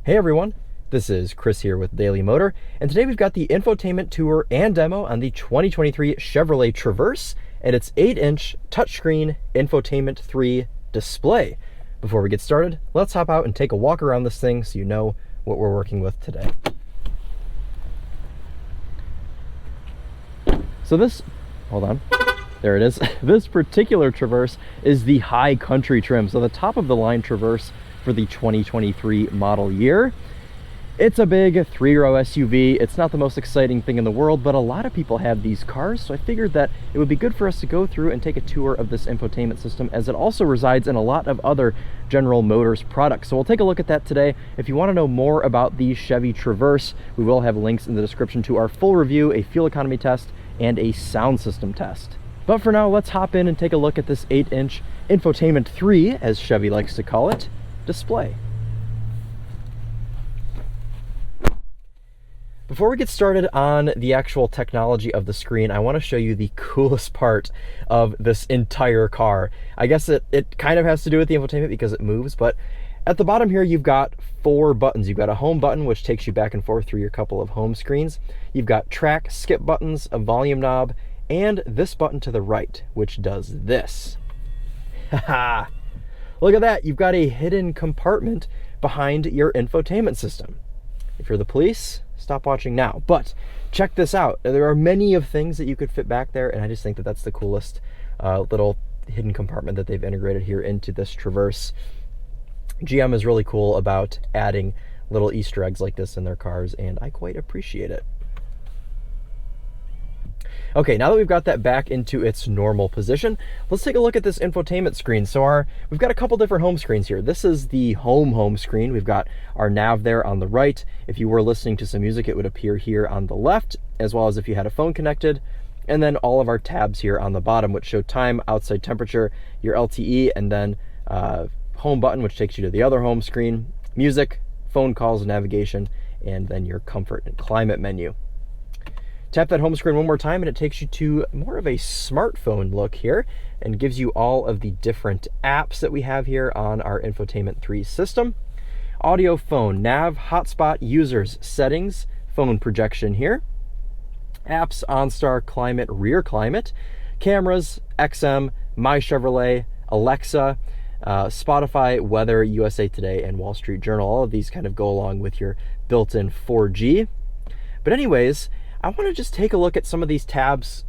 Hey everyone, this is Chris here with Daily Motor, and today we've got the infotainment tour and demo on the 2023 Chevrolet Traverse and its 8-inch touchscreen Infotainment 3 display. Before we get started, let's hop out and take a walk around this thing so you know what we're working with today. So hold on, there it is. This particular Traverse is the high country trim, so the top of the line Traverse for the 2023 model year. It's a big 3-row SUV. It's not the most exciting thing in the world, but a lot of people have these cars, so I figured that it would be good for us to go through and take a tour of this infotainment system, as it also resides in a lot of other General Motors products. So we'll take a look at that today. If you want to know more about the Chevy Traverse, we will have links in the description to our full review, a fuel economy test, and a sound system test. But for now, let's hop in and take a look at this 8-inch Infotainment 3, as Chevy likes to call it, display. Before we get started on the actual technology of the screen, I want to show you the coolest part of this entire car. I guess it kind of has to do with the infotainment because it moves, but at the bottom here you've got 4 buttons. You've got a home button, which takes you back and forth through your couple of home screens. You've got track, skip buttons, a volume knob, and this button to the right, which does this. Haha! Look at that, you've got a hidden compartment behind your infotainment system. If you're the police, stop watching now. But check this out. There are many of things that you could fit back there, and I just think that that's the coolest little hidden compartment that they've integrated here into this Traverse. GM is really cool about adding little Easter eggs like this in their cars, and I quite appreciate it. Okay, now that we've got that back into its normal position, let's take a look at this infotainment screen. So we've got a couple different home screens here. This is the home screen. We've got our nav there on the right. If you were listening to some music, it would appear here on the left, as well as if you had a phone connected. And then all of our tabs here on the bottom, which show time, outside temperature, your LTE, and then home button, which takes you to the other home screen, music, phone calls, navigation, and then your comfort and climate menu. Tap that home screen one more time and it takes you to more of a smartphone look here and gives you all of the different apps that we have here on our Infotainment 3 system. Audio, phone, nav, hotspot, users, settings, phone projection here. Apps, OnStar, climate, rear climate, cameras, XM, MyChevrolet, Alexa, Spotify, weather, USA Today, and Wall Street Journal. All of these kind of go along with your built-in 4G. But anyways, I want to just take a look at some of these tabs,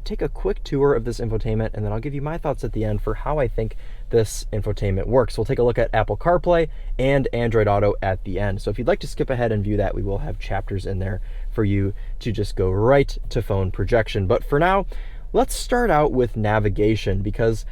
take a quick tour of this infotainment, and then I'll give you my thoughts at the end for how I think this infotainment works. We'll take a look at Apple CarPlay and Android Auto at the end. So if you'd like to skip ahead and view that, we will have chapters in there for you to just go right to phone projection. But for now, let's start out with navigation, because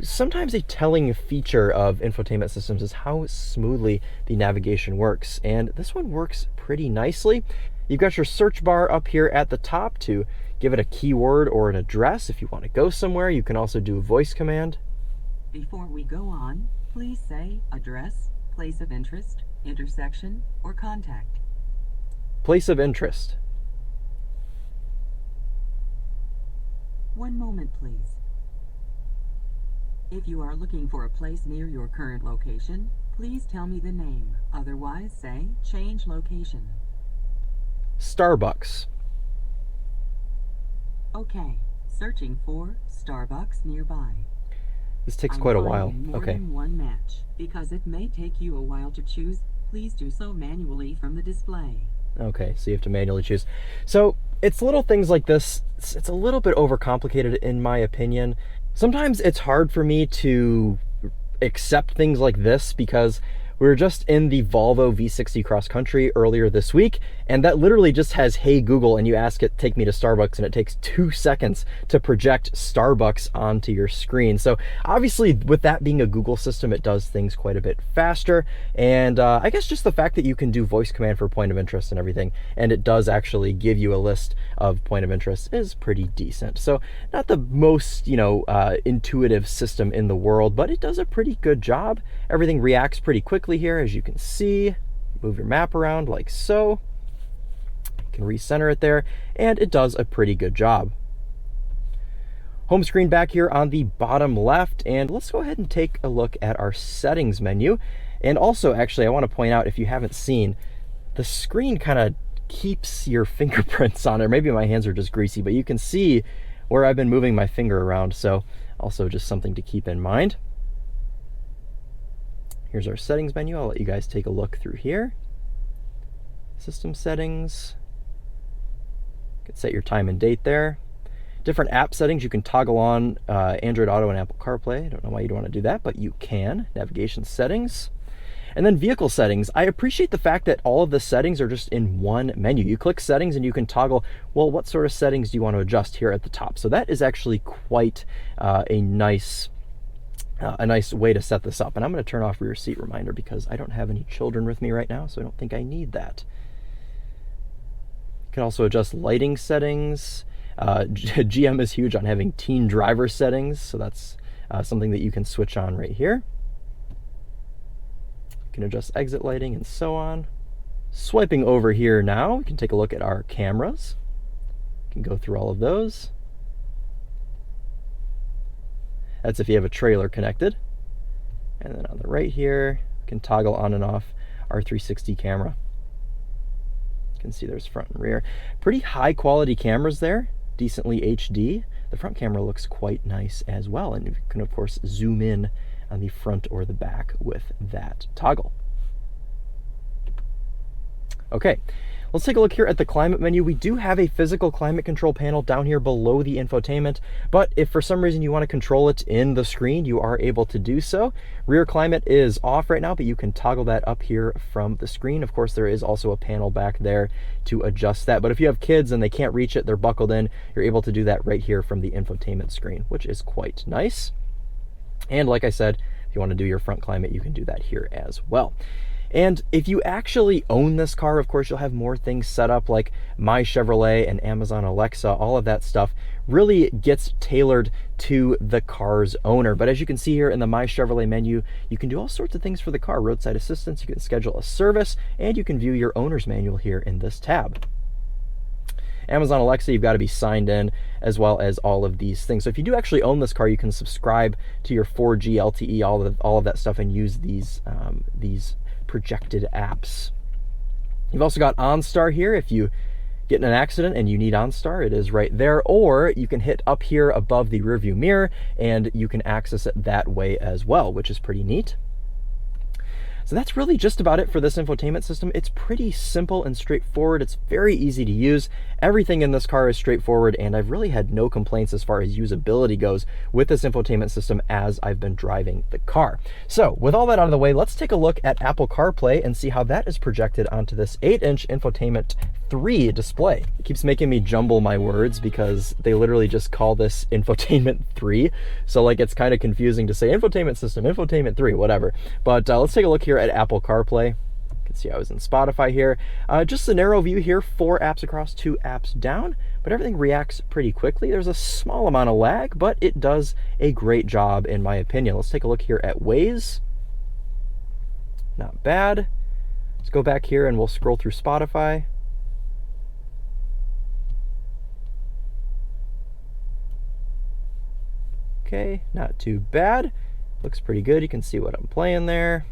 sometimes a telling feature of infotainment systems is how smoothly the navigation works, and this one works pretty nicely. You've got your search bar up here at the top to give it a keyword or an address. If you want to go somewhere, you can also do a voice command. Before we go on, please say address, place of interest, intersection, or contact. Place of interest. One moment, please. If you are looking for a place near your current location, please tell me the name. Otherwise, say change location. Starbucks. Okay, searching for Starbucks nearby. This takes quite a while. More Okay. than one match. Because it may take you a while to choose, please do so manually from the display. Okay, so you have to manually choose. So it's little things like this. It's a little bit overcomplicated in my opinion. Sometimes it's hard for me to accept things like this because we were just in the Volvo V60 cross country earlier this week, and that literally just has "Hey Google," and you ask it, "Take me to Starbucks," and it takes 2 seconds to project Starbucks onto your screen. So obviously with that being a Google system, it does things quite a bit faster. And I guess just the fact that you can do voice command for point of interest and everything, and it does actually give you a list of point of interest, is pretty decent. So not the most, intuitive system in the world, but it does a pretty good job. Everything reacts pretty quickly here, as you can see. Move your map around like so. You can recenter it there, and it does a pretty good job. Home screen back here on the bottom left, and let's go ahead and take a look at our settings menu. And also, actually, I want to point out, if you haven't seen, the screen kind of keeps your fingerprints on it. Maybe my hands are just greasy, but you can see where I've been moving my finger around. So also just something to keep in mind. Here's our settings menu. I'll let you guys take a look through here. System settings. You can set your time and date there. Different app settings. You can toggle on Android Auto and Apple CarPlay. I don't know why you'd want to do that, but you can. Navigation settings. And then vehicle settings. I appreciate the fact that all of the settings are just in one menu. You click settings and you can toggle, well, what sort of settings do you want to adjust here at the top? So that is actually quite a nice way to set this up. And I'm going to turn off rear seat reminder because I don't have any children with me right now, so I don't think I need that. You can also adjust lighting settings. GM is huge on having teen driver settings, so that's something that you can switch on right here. You can adjust exit lighting and so on. Swiping over here now, we can take a look at our cameras. You can go through all of those. That's if you have a trailer connected. And then on the right here, you can toggle on and off our 360 camera. You can see there's front and rear. Pretty high quality cameras there, decently HD. The front camera looks quite nice as well. And you can of course zoom in on the front or the back with that toggle. Okay, let's take a look here at the climate menu. We do have a physical climate control panel down here below the infotainment, but if for some reason you want to control it in the screen, you are able to do so. Rear climate is off right now, but you can toggle that up here from the screen. Of course, there is also a panel back there to adjust that, but if you have kids and they can't reach it, they're buckled in, you're able to do that right here from the infotainment screen, which is quite nice. And like I said, if you want to do your front climate, you can do that here as well. And if you actually own this car, of course, you'll have more things set up like MyChevrolet and Amazon Alexa. All of that stuff really gets tailored to the car's owner. But as you can see here in the MyChevrolet menu, you can do all sorts of things for the car. Roadside assistance, you can schedule a service, and you can view your owner's manual here in this tab. Amazon Alexa, you've got to be signed in, as well as all of these things. So if you do actually own this car, you can subscribe to your 4G, LTE, all of that stuff, and use these projected apps. You've also got OnStar here. If you get in an accident and you need OnStar, it is right there. Or you can hit up here above the rearview mirror and you can access it that way as well, which is pretty neat. So that's really just about it for this infotainment system. It's pretty simple and straightforward. It's very easy to use. Everything in this car is straightforward, and I've really had no complaints as far as usability goes with this infotainment system as I've been driving the car. So with all that out of the way, let's take a look at Apple CarPlay and see how that is projected onto this 8-inch Infotainment 3 display. It keeps making me jumble my words because they literally just call this Infotainment 3. So like it's kind of confusing to say Infotainment System, Infotainment 3, whatever. But let's take a look here at Apple CarPlay. You can see I was in Spotify here. Just a narrow view here, 4 apps across, 2 apps down, but everything reacts pretty quickly. There's a small amount of lag, but it does a great job in my opinion. Let's take a look here at Waze. Not bad. Let's go back here and we'll scroll through Spotify. Okay, not too bad. Looks pretty good. You can see what I'm playing there.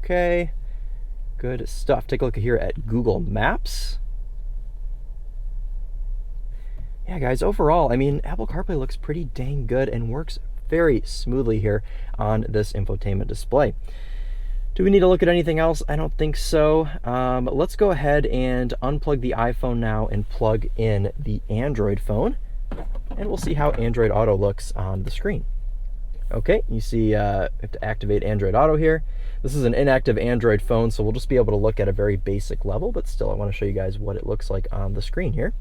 Okay, good stuff. Take a look here at Google Maps. Yeah, guys, overall, I mean, Apple CarPlay looks pretty dang good and works very smoothly here on this infotainment display. Do we need to look at anything else? I don't think so. Let's go ahead and unplug the iPhone now and plug in the Android phone, and we'll see how Android Auto looks on the screen. Okay, you see we have to activate Android Auto here. This is an inactive Android phone, so we'll just be able to look at a very basic level, but still I want to show you guys what it looks like on the screen here.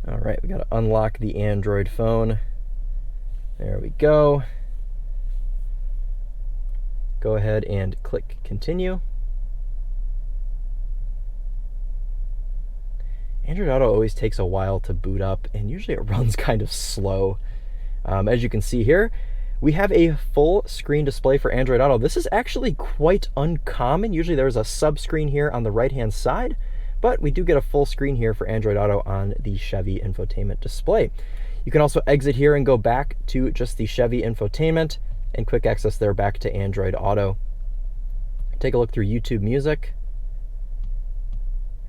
All right, we got to unlock the Android phone. There we go. Go ahead and click continue. Android Auto always takes a while to boot up, and usually it runs kind of slow. As you can see here, we have a full screen display for Android Auto. This is actually quite uncommon. Usually there's a sub-screen here on the right-hand side, but we do get a full screen here for Android Auto on the Chevy infotainment display. You You can also exit here and go back to just the Chevy infotainment and quick access there back to Android Auto. Take a look through YouTube Music.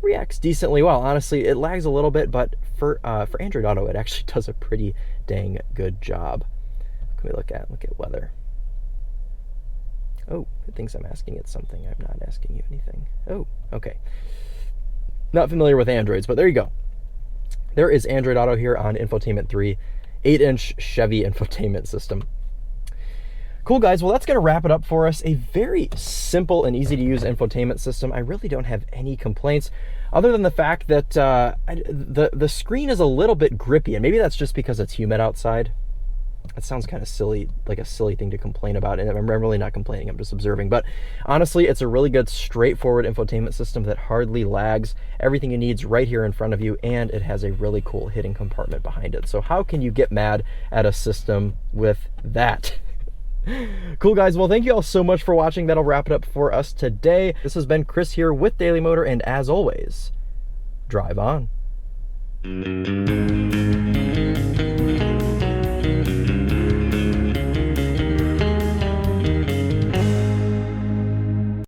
Reacts decently well. Honestly, it lags a little bit, but for Android Auto, it actually does a pretty dang good job. What can we look at? Look at weather. Oh, it thinks I'm asking it something. I'm not asking you anything. Oh, okay. Not familiar with Androids, but there you go. There is Android Auto here on Infotainment 3, 8-inch Chevy infotainment system. Cool, guys. Well, that's going to wrap it up for us. A very simple and easy to use infotainment system. I really don't have any complaints other than the fact that the screen is a little bit grippy, and maybe that's just because it's humid outside. That sounds kind of silly, like a silly thing to complain about, and I'm really not complaining, I'm just observing. But honestly, it's a really good, straightforward infotainment system that hardly lags. Everything you need is right here in front of you, and it has a really cool hidden compartment behind it. So how can you get mad at a system with that? Cool, guys. Well, thank you all so much for watching. That'll wrap it up for us today. This has been Chris here with Daily Motor, and as always, drive on.